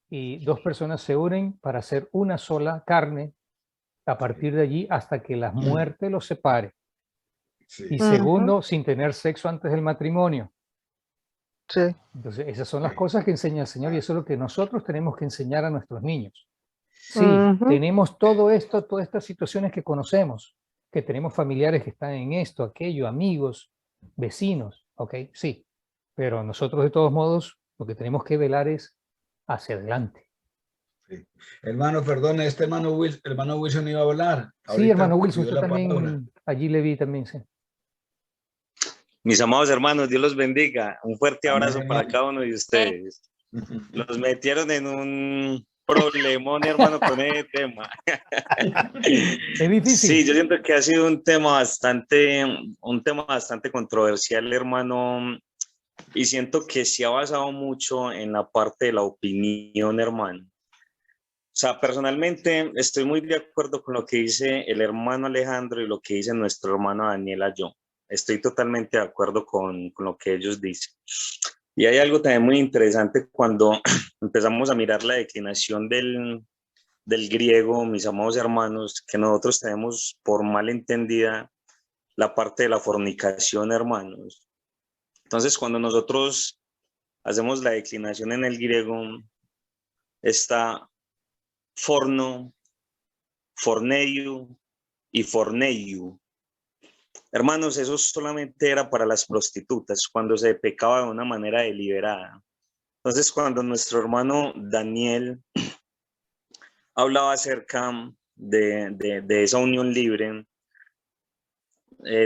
y dos personas se unen para hacer una sola carne a partir de allí hasta que la muerte los separe. Sí. Y segundo, sin tener sexo antes del matrimonio. Sí. Entonces, esas son las cosas que enseña el Señor y eso es lo que nosotros tenemos que enseñar a nuestros niños. Sí, tenemos todo esto, todas estas situaciones que conocemos, que tenemos familiares que están en esto, aquello, amigos, vecinos, ¿ok? Sí, pero nosotros de todos modos lo que tenemos que velar es hacia adelante. Sí. Hermano, perdón, hermano Wilson iba a hablar. Sí, hermano Wilson, usted también, allí le vi también, sí. Mis amados hermanos, Dios los bendiga. Un fuerte abrazo para cada uno de ustedes. Los metieron en un problemón, hermano, con ese tema. Es difícil. Sí, yo siento que ha sido un tema bastante controversial, hermano, y siento que se ha basado mucho en la parte de la opinión, hermano. O sea, personalmente estoy muy de acuerdo con lo que dice el hermano Alejandro y lo que dice nuestro hermano Daniel Ayón. Estoy totalmente de acuerdo con lo que ellos dicen. Y hay algo también muy interesante cuando empezamos a mirar la declinación del griego, mis amados hermanos, que nosotros tenemos por mal entendida la parte de la fornicación, hermanos. Entonces, cuando nosotros hacemos la declinación en el griego, está forno, forneiu y forneiu. Hermanos, eso solamente era para las prostitutas, cuando se pecaba de una manera deliberada. Entonces, cuando nuestro hermano Daniel hablaba acerca de esa unión libre,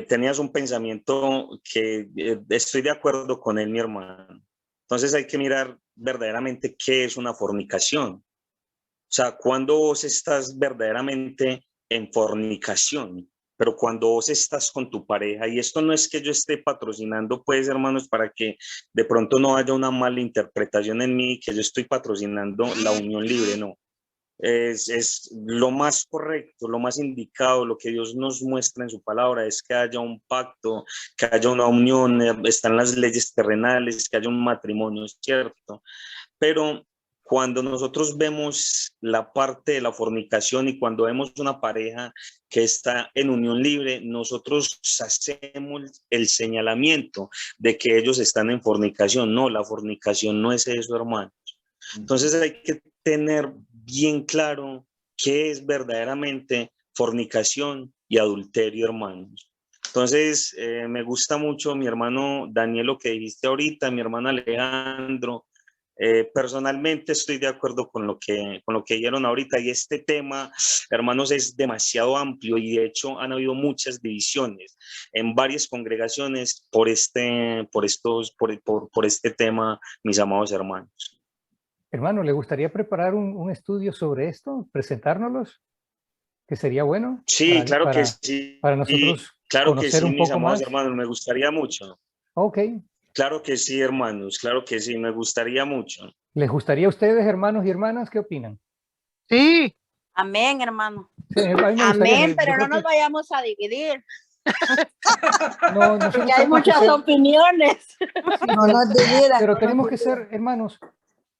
tenías un pensamiento que estoy de acuerdo con él, mi hermano. Entonces hay que mirar verdaderamente qué es una fornicación. O sea, cuando vos estás verdaderamente en fornicación, pero cuando vos estás con tu pareja, y esto no es que yo esté patrocinando, pues, hermanos, para que de pronto no haya una mala interpretación en mí, que yo estoy patrocinando la unión libre, no. Es lo más correcto, lo más indicado, lo que Dios nos muestra en su palabra es que haya un pacto, que haya una unión, están las leyes terrenales, que haya un matrimonio, es cierto, pero cuando nosotros vemos la parte de la fornicación y cuando vemos una pareja que está en unión libre, nosotros hacemos el señalamiento de que ellos están en fornicación. No, la fornicación no es eso, hermanos. Entonces hay que tener bien claro qué es verdaderamente fornicación y adulterio, hermanos. Entonces, me gusta mucho, mi hermano Daniel, lo que dijiste ahorita, mi hermano Alejandro. Personalmente estoy de acuerdo con lo que dijeron ahorita, y este tema, hermanos, es demasiado amplio y de hecho han habido muchas divisiones en varias congregaciones por este tema, mis amados hermanos. Hermano, ¿le gustaría preparar un estudio sobre esto? ¿Presentárnoslos? ¿Que sería bueno? Sí, claro que sí. Para nosotros claro que sí, un mis poco amados más. hermanos, me gustaría mucho. Ok. Claro que sí, hermanos, claro que sí, me gustaría mucho. ¿Les gustaría a ustedes, hermanos y hermanas? ¿Qué opinan? Sí. Amén, hermano. Sí, amén, pero no nos vayamos a dividir. No, porque hay muchas opiniones. Sí, no nos dividan. Pero tenemos que ser, hermanos,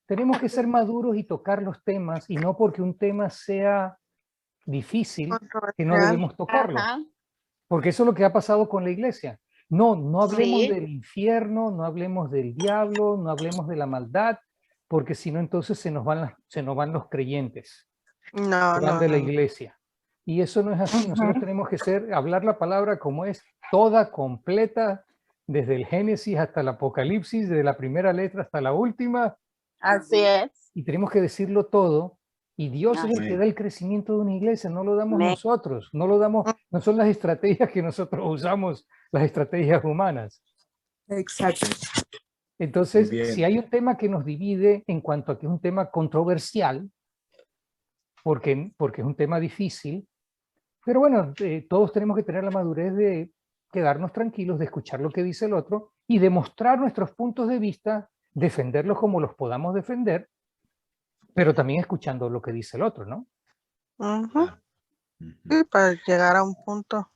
tenemos que ser maduros y tocar los temas, y no porque un tema sea difícil que no debemos tocarlo. Ajá. Porque eso es lo que ha pasado con la iglesia. No hablemos Sí. del infierno, no hablemos del diablo, no hablemos de la maldad, porque si no, entonces se nos van los creyentes, No, se van no, de la no. iglesia. Y eso no es así. Nosotros tenemos que hablar la palabra como es, toda, completa, desde el Génesis hasta el Apocalipsis, desde la primera letra hasta la última, Así es. y tenemos que decirlo todo. Y Dios es el que Amén. da el crecimiento de una iglesia, no lo damos Amén. nosotros, no son las estrategias que nosotros usamos, las estrategias humanas. Exacto. Entonces, Muy bien. si hay un tema que nos divide en cuanto a que es un tema controversial, porque es un tema difícil, pero bueno, todos tenemos que tener la madurez de quedarnos tranquilos, de escuchar lo que dice el otro y demostrar nuestros puntos de vista, defenderlos como los podamos defender, pero también escuchando lo que dice el otro, ¿no? Ujú. Sí, para llegar a un punto.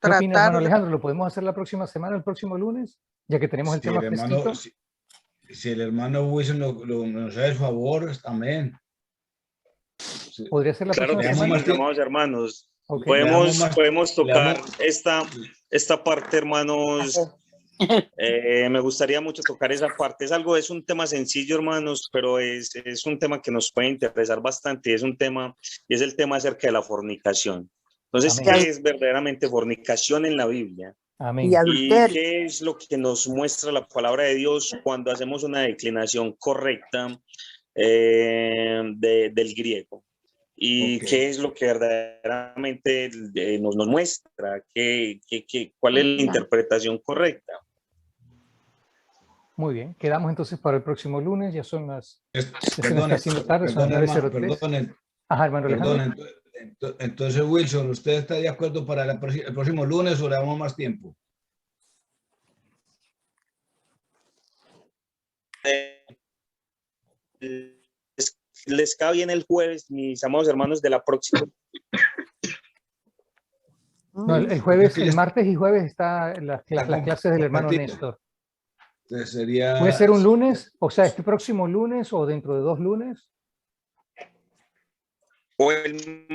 ¿Qué opina, Tratar hermano de- Alejandro? ¿Lo podemos hacer la próxima semana, el próximo lunes? Ya que tenemos el Si tema el hermano, fresquito. si el hermano Wilson nos hace el favor, amén. Sí. ¿Podría ser la Claro próxima que Le damos sí, semana? más tiempo. amados hermanos. Ok. Le damos más- Podemos le tocar damos- esta parte, hermanos. Me gustaría mucho tocar esa parte. Es un tema sencillo, hermanos, pero es un tema que nos puede interesar bastante. Es el tema acerca de la fornicación. Entonces, Amén. ¿qué es verdaderamente fornicación en la Biblia? Amén. Y ¿Y adulterio. qué es lo que nos muestra la palabra de Dios cuando hacemos una declinación correcta del griego? ¿Y Ok. qué es lo que verdaderamente nos muestra? ¿Cuál es la interpretación correcta? Oh. Muy bien. Quedamos entonces para el próximo lunes. Ya son las... Ya se nos está Perdón, haciendo tarde, son las hermano, 9:03. perdón, Ajá, hermano Alejandro. entonces Wilson, ¿usted está de acuerdo para el próximo lunes o le damos más tiempo? Les cae bien el jueves, mis amados hermanos, de la próxima. No, el jueves, Es que ya el martes y jueves está las está clases del hermano compartido. Néstor. Entonces sería... ¿Puede ser un lunes? O sea, este próximo lunes o dentro de 2 lunes. O el,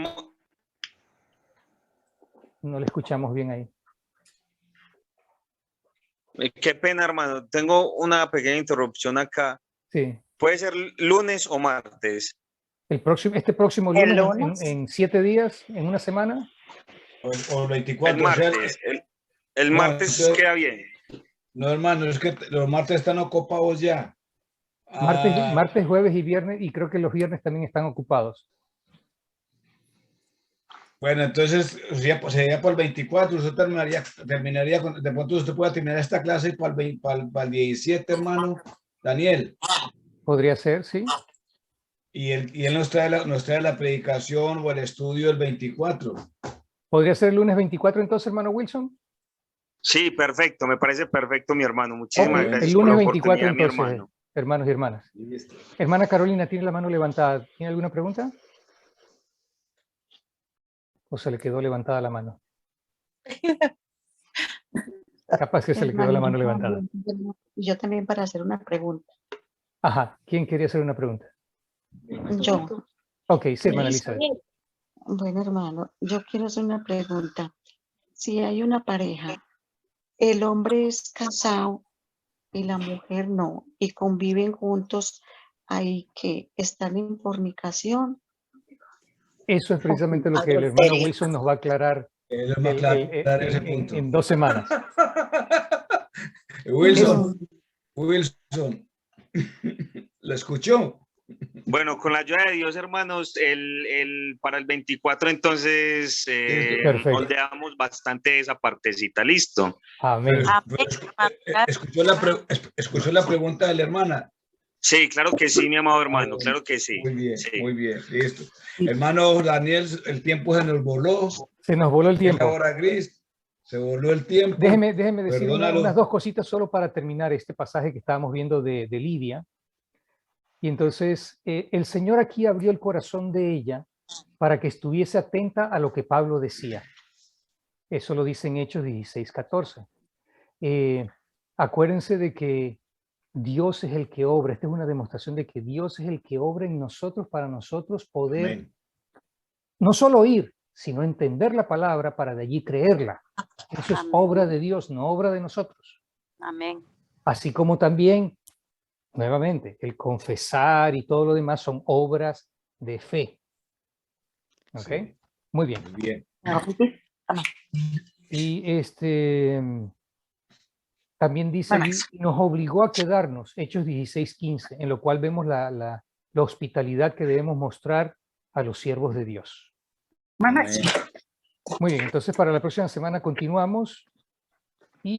No le escuchamos bien ahí. qué pena, hermano. Tengo una pequeña interrupción acá. Sí. Puede ser lunes o martes. Este próximo ¿El lunes, lunes? en 7 días, en una semana. O 24. El martes. El No, martes entonces- queda bien. No, hermano, es que los martes están ocupados ya. Martes, jueves y viernes, y creo que los viernes también están ocupados. Bueno, entonces sería por el 24, usted terminaría con, de pronto usted puede terminar esta clase para el 17, hermano Daniel. Podría ser, sí. Y él nos trae la predicación o el estudio el 24. ¿Podría ser el lunes 24 entonces, hermano Wilson? Sí, perfecto. Me parece perfecto, mi hermano. Muchísimas Ok, gracias el por lunes la 24 oportunidad, mi entonces, hermano. hermanos y hermanas. Hermana Carolina, ¿tiene la mano levantada? ¿Tiene alguna pregunta? ¿O se le quedó levantada la mano? Capaz que se le quedó la mano levantada. Yo también para hacer una pregunta. Ajá, ¿quién quería hacer una pregunta? Yo. Ok, sí, hermana Elizabeth. Bueno, hermano, yo quiero hacer una pregunta. Si hay una pareja, el hombre es casado y la mujer no, y conviven juntos, ¿hay que están en fornicación? Eso es precisamente lo que el hermano Wilson nos va a aclarar Él nos va a aclarar ese punto. en 2 semanas. Wilson, ¿lo escuchó? Bueno, con la ayuda de Dios, hermanos, para el 24 entonces Perfecto. ondeamos bastante esa partecita. Listo. Amén. ¿Escuchó la pregunta de la hermana? Sí, claro que sí, mi amado hermano, claro que sí. Muy bien, Sí. muy bien, listo. Hermano Daniel, el tiempo se nos voló. Se nos voló el Es tiempo. la hora gris. Se voló el tiempo. Déjeme decir Perdónalo. unas 2 cositas solo para terminar este pasaje que estábamos viendo de Lidia. Y entonces el Señor aquí abrió el corazón de ella para que estuviese atenta a lo que Pablo decía. Eso lo dice en Hechos 16:14. Acuérdense de que Dios es el que obra. Esta es una demostración de que Dios es el que obra en nosotros para nosotros poder Amén. no solo oír, sino entender la palabra para de allí creerla. Eso es obra de Dios, no obra de nosotros. Amén. Así como también, nuevamente, el confesar y todo lo demás son obras de fe. ¿Ok? Sí. Muy bien. Muy bien. Y también dice, allí, nos obligó a quedarnos, Hechos 16:15, en lo cual vemos la hospitalidad que debemos mostrar a los siervos de Dios. Amén. Muy bien, entonces para la próxima semana continuamos.